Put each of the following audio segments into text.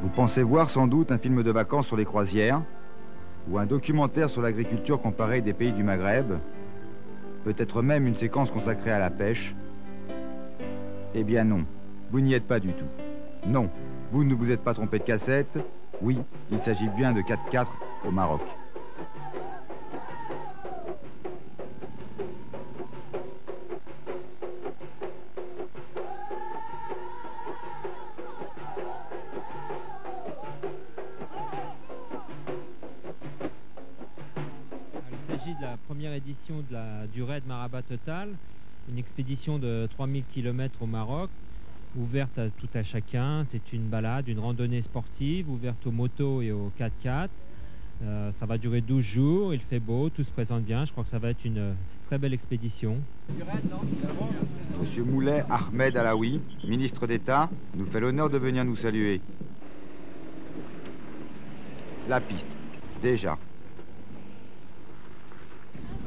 Vous pensez voir sans doute un film de vacances sur les croisières, ou un documentaire sur l'agriculture comparée des pays du Maghreb, peut-être même une séquence consacrée à la pêche. Eh bien non, vous n'y êtes pas du tout. Non, vous ne vous êtes pas trompé de cassette. Oui, il s'agit bien de 4x4 au Maroc. Il s'agit de la première édition du raid Maraba Total, une expédition de 3000 km au Maroc, ouverte à tout à chacun. C'est une balade, une randonnée sportive, ouverte aux motos et aux 4x4. Ça va durer 12 jours, il fait beau, tout se présente bien. Je crois que ça va être une très belle expédition. Monsieur Moulay Ahmed Alaoui, ministre d'État, nous fait l'honneur de venir nous saluer. La piste, déjà.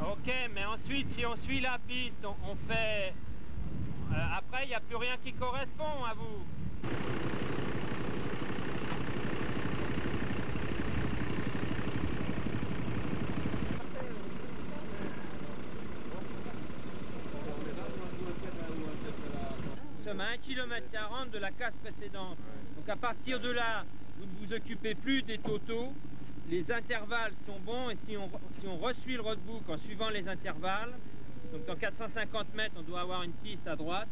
Ok, mais ensuite, si on suit la piste, on fait... après, il n'y a plus rien qui correspond à vous. Nous sommes à 1,40 km de la case précédente. Donc à partir de là, vous ne vous occupez plus des totaux. Les intervalles sont bons et si on resuit le roadbook en suivant les intervalles, donc dans 450 mètres, on doit avoir une piste à droite,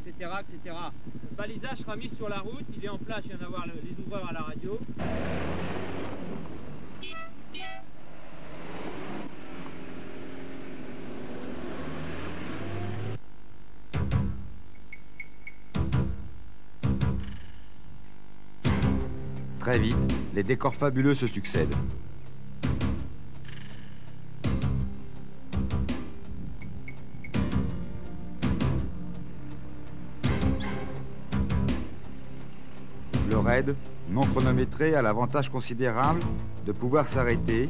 etc., etc. Le balisage sera mis sur la route, il est en place, je viens d'avoir les ouvreurs à la radio. Très vite, les décors fabuleux se succèdent. Le raid, non chronométré, a l'avantage considérable de pouvoir s'arrêter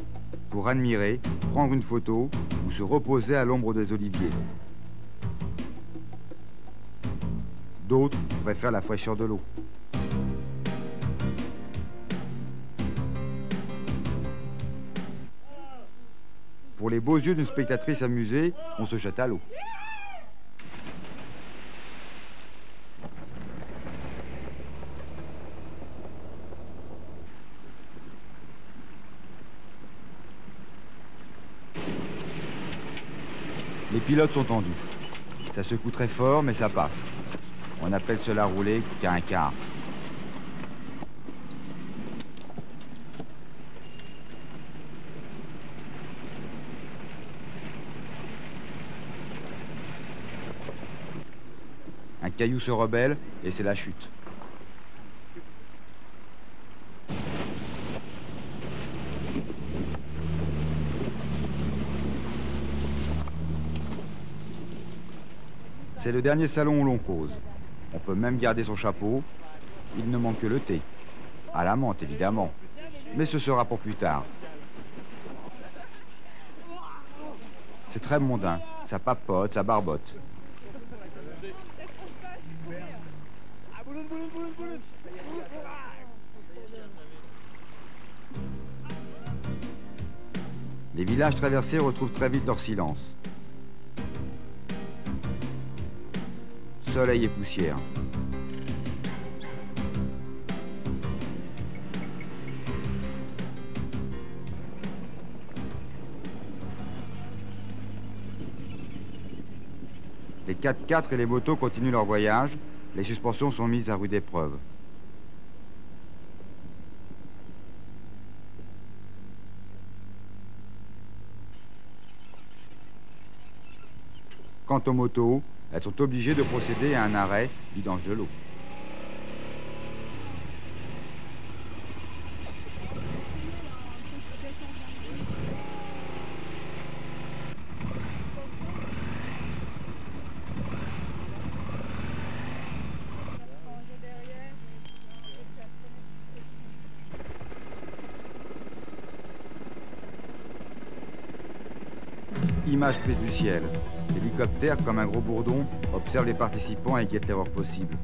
pour admirer, prendre une photo ou se reposer à l'ombre des oliviers. D'autres préfèrent la fraîcheur de l'eau. Pour les beaux yeux d'une spectatrice amusée, on se jette à l'eau. Les pilotes sont tendus. Ça secoue très fort, mais ça passe. On appelle cela rouler qu'à un quart. Un caillou se rebelle et c'est la chute. C'est le dernier salon où l'on cause. On peut même garder son chapeau. Il ne manque que le thé. À la menthe, évidemment. Mais ce sera pour plus tard. C'est très mondain. Ça papote, ça barbote. Les villages traversés retrouvent très vite leur silence. Soleil et poussière. Les 4x4 et les motos continuent leur voyage. Les suspensions sont mises à rude épreuve. Quant aux motos, elles sont obligées de procéder à un arrêt vidange de l'eau. Image prise du ciel. L'hélicoptère, comme un gros bourdon, observe les participants et guette l'erreur possible.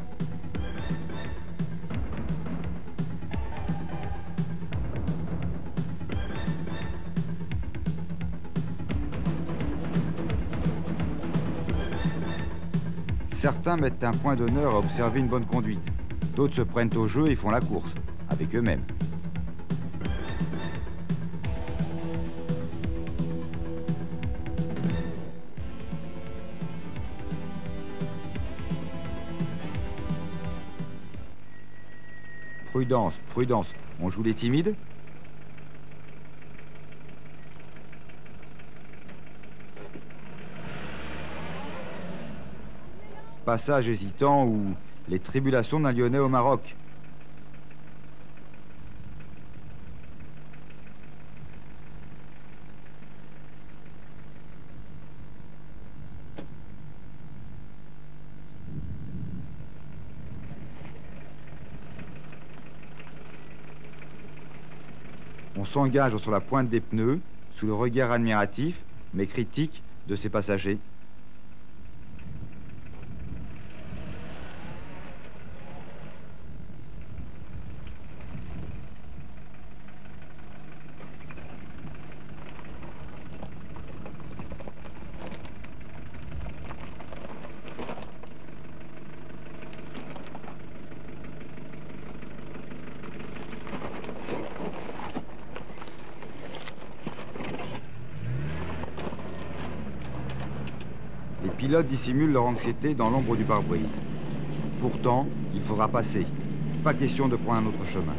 Certains mettent un point d'honneur à observer une bonne conduite. D'autres se prennent au jeu et font la course, avec eux-mêmes. Prudence, prudence, on joue les timides? Passage hésitant ou les tribulations d'un Lyonnais au Maroc. On s'engage sur la pointe des pneus, sous le regard admiratif, mais critique, de ses passagers. Les pilotes dissimulent leur anxiété dans l'ombre du pare-brise. Pourtant, il faudra passer. Pas question de prendre un autre chemin.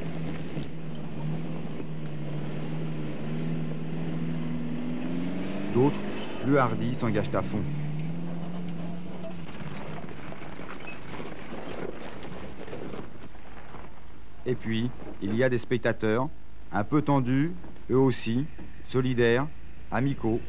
D'autres, plus hardis, s'engagent à fond. Et puis, il y a des spectateurs, un peu tendus, eux aussi, solidaires, amicaux.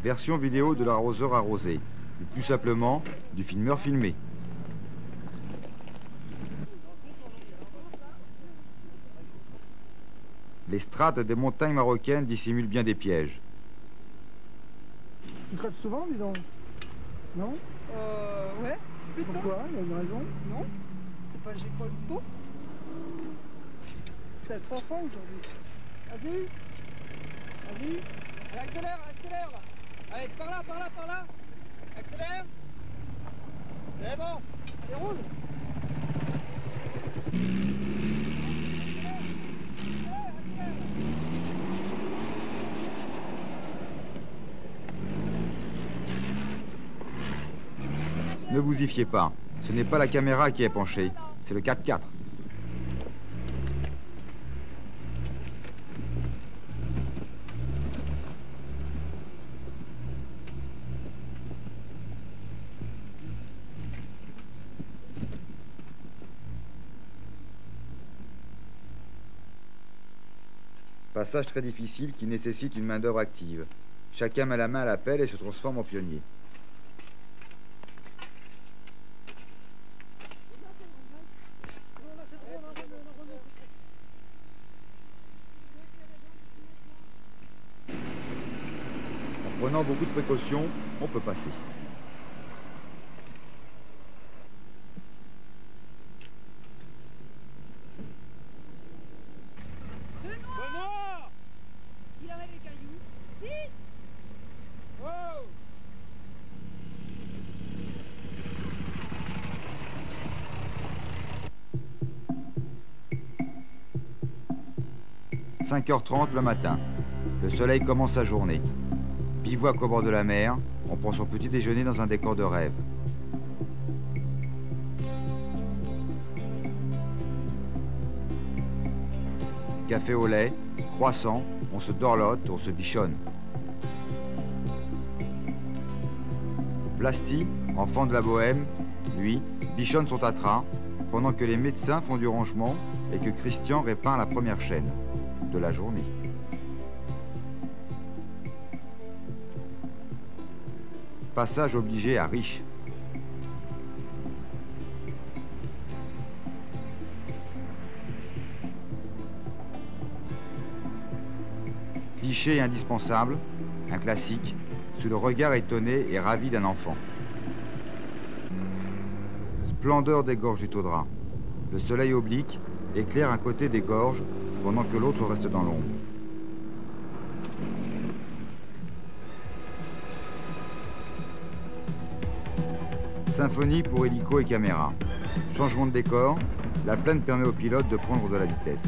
Version vidéo de l'arroseur arrosé, ou plus simplement, du filmeur filmé. Les strates des montagnes marocaines dissimulent bien des pièges. Tu crèves souvent, dis donc? Non? Ouais, plutôt. Pourquoi? Il y a une raison? Non, c'est pas j'ai pas le pot. C'est trop fort aujourd'hui. Vas-y. Vas-y. Allez, accélère, accélère là. Allez, par là, par là, par là. Accélère. C'est bon. Allez, roule. Ne vous y fiez pas. Ce n'est pas la caméra qui est penchée, c'est le 4x4. Passage très difficile qui nécessite une main-d'œuvre active. Chacun met la main à la pelle et se transforme en pionnier. En prenant beaucoup de précautions, on peut passer. Benoît. Il enlève les cailloux. Vite. Wow. 5h30 le matin. Le soleil commence sa journée. Bivouac au bord de la mer, on prend son petit déjeuner dans un décor de rêve. Café au lait, croissant, on se dorlote, on se bichonne. Plasty, enfant de la bohème, lui, bichonne son tatras, pendant que les médecins font du rangement et que Christian répeint la première chaîne de la journée. Passage obligé à Riche. Cliché indispensable, un classique, sous le regard étonné et ravi d'un enfant. Splendeur des gorges du Taudras. Le soleil oblique, éclaire un côté des gorges pendant que l'autre reste dans l'ombre. Symphonie pour hélico et caméra. Changement de décor, la plaine permet au pilote de prendre de la vitesse.